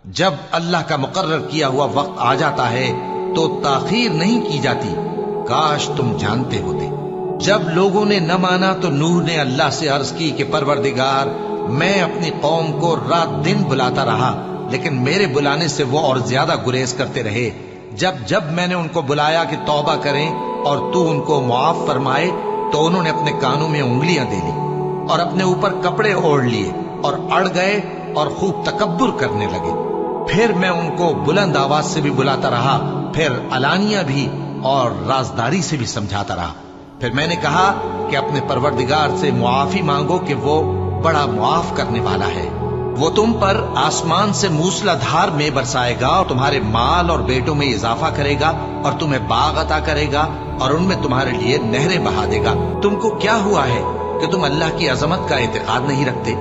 जब अल्लाह का मुकर्रर किया हुआ वक्त आ जाता है तो ताखीर नहीं की जाती। काश तुम जानते होते। जब लोगों ने न माना तो नूह ने अल्लाह से अर्ज की कि परवरदिगार, मैं अपनी कौम को रात दिन बुलाता रहा, लेकिन मेरे बुलाने से वो और ज्यादा गुरेज करते रहे। जब जब मैंने उनको बुलाया कि तौबा करें और तू उनको मुआफ फरमाए, तो उन्होंने अपने कानों में उंगलियां दे ली और अपने ऊपर कपड़े ओढ़ लिए और अड़ गए और खूब तकब्बुर करने लगे। फिर मैं उनको बुलंद आवाज से भी बुलाता रहा, फिर अलानिया भी और राजदारी से भी समझाता रहा। फिर मैंने कहा कि अपने परवरदिगार से मुआफी मांगो कि वो बड़ा मुआफ करने वाला है। वो तुम पर आसमान से मूसलाधार में बरसाएगा और तुम्हारे माल और बेटों में इजाफा करेगा और तुम्हें बाग अता करेगा और उनमें तुम्हारे लिए नहरें बहा देगा। तुमको क्या हुआ है कि तुम अल्लाह की अजमत का एतकाद नहीं रखते?